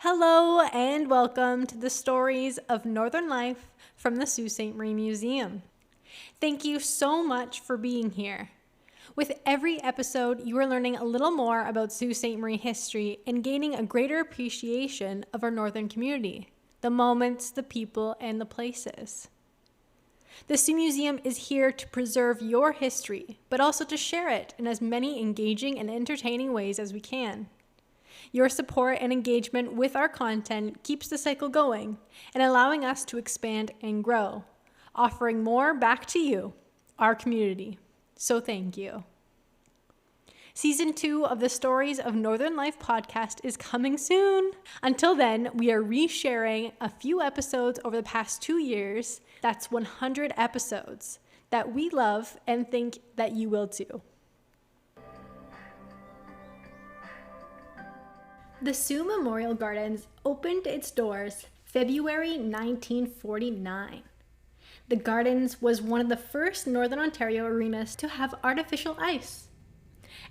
Hello and welcome to the stories of Northern life from the Sault Ste. Marie Museum. Thank you so much for being here. With every episode, you are learning a little more about Sault Ste. Marie history and gaining a greater appreciation of our northern community, the moments, the people, and the places. The Sault Museum is here to preserve your history, but also to share it in as many engaging and entertaining ways as we can. Your support and engagement with our content keeps the cycle going and allowing us to expand and grow, offering more back to you, our community. So thank you. Season 2 of the Stories of Northern Life podcast is coming soon. Until then, we are resharing a few episodes over the past 2 years. That's 100 episodes that we love and think that you will too. The Sault Memorial Gardens opened its doors February 1949. The Gardens was one of the first Northern Ontario arenas to have artificial ice,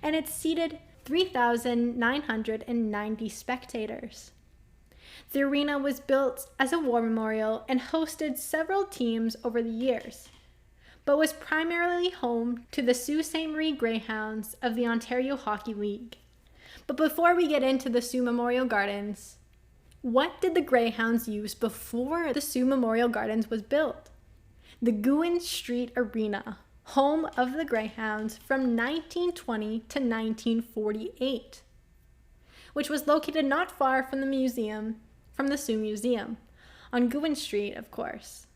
and it seated 3,990 spectators. The arena was built as a war memorial and hosted several teams over the years, but was primarily home to the Sault Ste. Marie Greyhounds of the Ontario Hockey League. But before we get into the Sault Memorial Gardens, what did the Greyhounds use before the Sault Memorial Gardens was built? The Gouin Street Arena, home of the Greyhounds from 1920 to 1948, which was located not far from the Sault Museum, on Gouin Street, of course.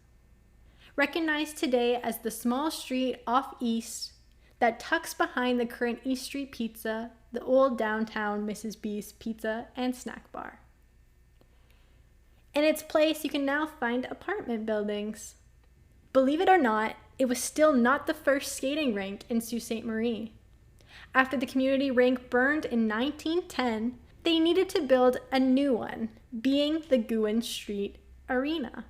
Recognized today as the small street off East that tucks behind the current East Street Pizza, the old downtown Mrs. B's Pizza and Snack Bar. In its place, you can now find apartment buildings. Believe it or not, it was still not the first skating rink in Sault Ste. Marie. After the community rink burned in 1910, they needed to build a new one, being the Gouin Street Arena.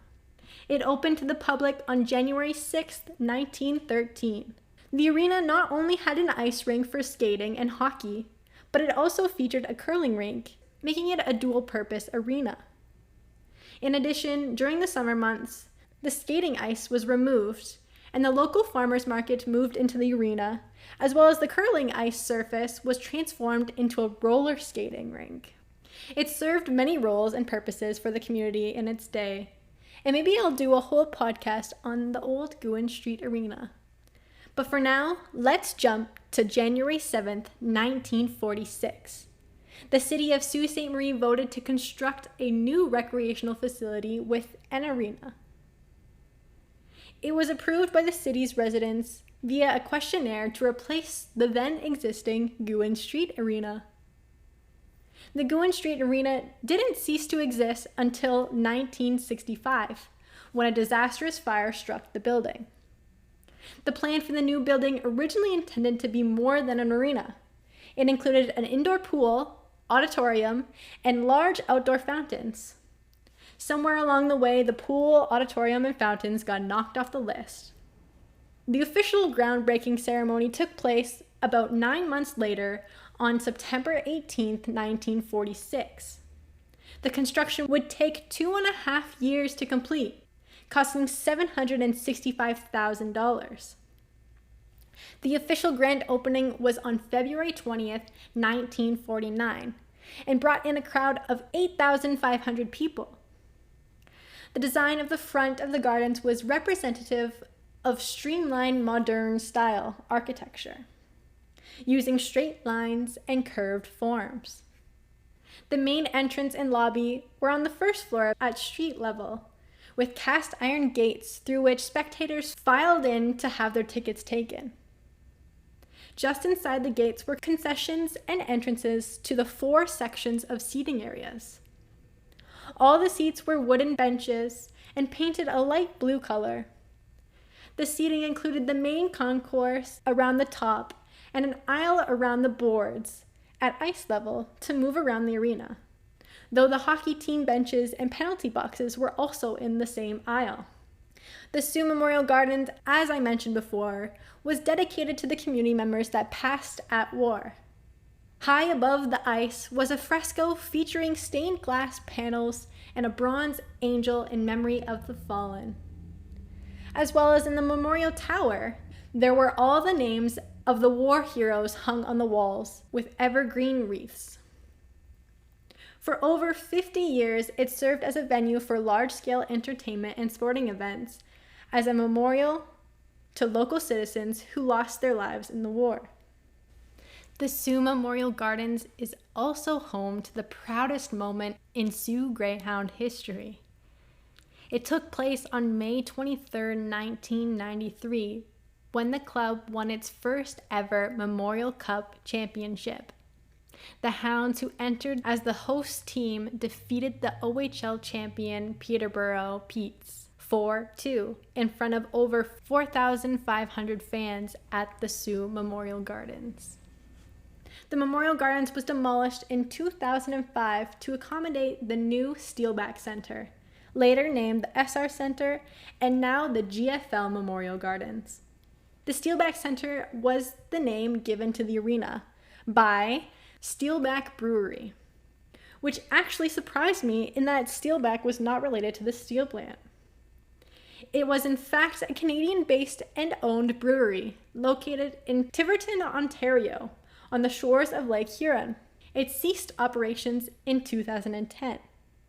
It opened to the public on January 6, 1913. The arena not only had an ice rink for skating and hockey, but it also featured a curling rink, making it a dual-purpose arena. In addition, during the summer months, the skating ice was removed, and the local farmers market moved into the arena, as well as the curling ice surface was transformed into a roller skating rink. It served many roles and purposes for the community in its day, and maybe I'll do a whole podcast on the old Gouin Street Arena. But for now, let's jump to January 7th, 1946. The city of Sault Ste. Marie voted to construct a new recreational facility with an arena. It was approved by the city's residents via a questionnaire to replace the then existing Gouin Street Arena. The Gouin Street Arena didn't cease to exist until 1965, when a disastrous fire struck the building. The plan for the new building originally intended to be more than an arena. It included an indoor pool, auditorium, and large outdoor fountains. Somewhere along the way, the pool, auditorium, and fountains got knocked off the list. The official groundbreaking ceremony took place about 9 months later on September 18, 1946. The construction would take 2.5 years to complete, costing $765,000. The official grand opening was on February 20th, 1949, and brought in a crowd of 8,500 people. The design of the front of the gardens was representative of streamlined modern style architecture, using straight lines and curved forms. The main entrance and lobby were on the first floor at street level, with cast iron gates through which spectators filed in to have their tickets taken. Just inside the gates were concessions and entrances to the 4 sections of seating areas. All the seats were wooden benches and painted a light blue color. The seating included the main concourse around the top and an aisle around the boards at ice level to move around the arena, though the hockey team benches and penalty boxes were also in the same aisle. The Sault Memorial Gardens, as I mentioned before, was dedicated to the community members that passed at war. High above the ice was a fresco featuring stained glass panels and a bronze angel in memory of the fallen. As well as in the memorial tower, there were all the names of the war heroes hung on the walls with evergreen wreaths. For over 50 years, it served as a venue for large-scale entertainment and sporting events as a memorial to local citizens who lost their lives in the war. The Sault Memorial Gardens is also home to the proudest moment in Sault Greyhound history. It took place on May 23, 1993, when the club won its first ever Memorial Cup championship. The Hounds, who entered as the host team, defeated the OHL champion Peterborough Petes 4-2 in front of over 4,500 fans at the Sault Memorial Gardens. The Memorial Gardens was demolished in 2005 to accommodate the new Steelback Center, later named the SR Center, and now the GFL Memorial Gardens. The Steelback Center was the name given to the arena by Steelback Brewery, which actually surprised me in that Steelback was not related to the steel plant. It was in fact a Canadian-based and owned brewery located in Tiverton, Ontario, on the shores of Lake Huron. It ceased operations in 2010.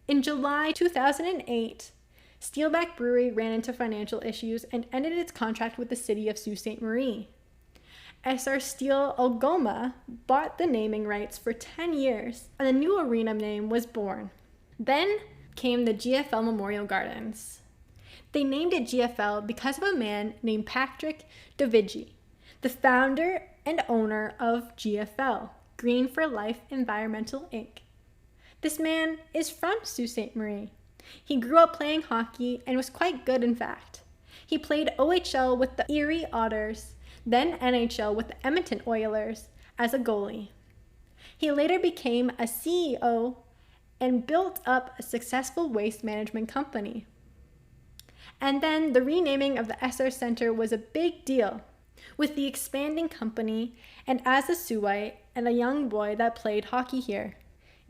In July 2008, Steelback Brewery ran into financial issues and ended its contract with the city of Sault Ste Marie. SR Steel Algoma bought the naming rights for 10 years, and the new arena name was born. Then came the GFL Memorial Gardens. They named it GFL because of a man named Patrick Dovigi, the founder and owner of GFL, Green for Life Environmental Inc. This man is from Sault Ste. Marie. He grew up playing hockey and was quite good, in fact. He played OHL with the Erie Otters, then NHL with the Edmonton Oilers as a goalie. He later became a CEO and built up a successful waste management company. And then the renaming of the SR Center was a big deal. With the expanding company, and as a Saulite and a young boy that played hockey here,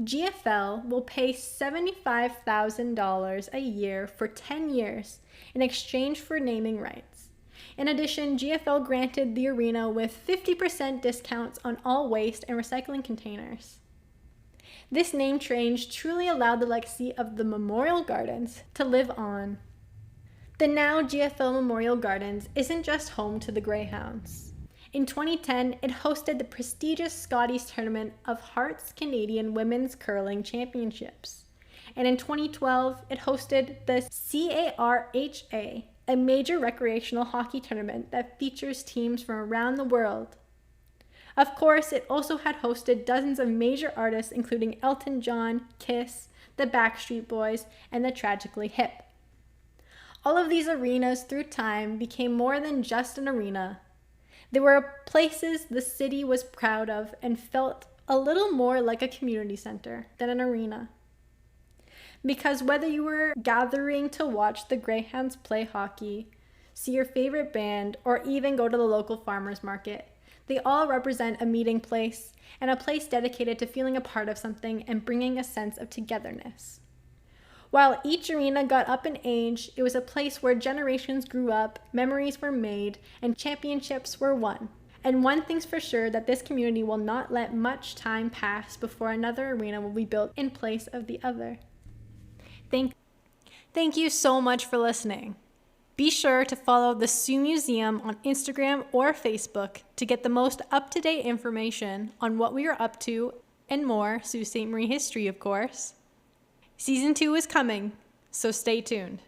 GFL will pay $75,000 a year for 10 years in exchange for naming rights. In addition, GFL granted the arena with 50% discounts on all waste and recycling containers. This name change truly allowed the legacy of the Memorial Gardens to live on. The now GFL Memorial Gardens isn't just home to the Greyhounds. In 2010, it hosted the prestigious Scotties Tournament of Hearts Canadian Women's Curling Championships. And in 2012, it hosted the CARHA, a major recreational hockey tournament that features teams from around the world. Of course, it also had hosted dozens of major artists including Elton John, Kiss, the Backstreet Boys, and the Tragically Hip. All of these arenas through time became more than just an arena. They were places the city was proud of and felt a little more like a community center than an arena. Because whether you were gathering to watch the Greyhounds play hockey, see your favorite band, or even go to the local farmers market, they all represent a meeting place and a place dedicated to feeling a part of something and bringing a sense of togetherness. While each arena got up in age, it was a place where generations grew up, memories were made, and championships were won. And one thing's for sure, that this community will not let much time pass before another arena will be built in place of the other. Thank you so much for listening. Be sure to follow the Sault Museum on Instagram or Facebook to get the most up-to-date information on what we are up to and more Sault Ste. Marie history, of course. Season 2 is coming, so stay tuned.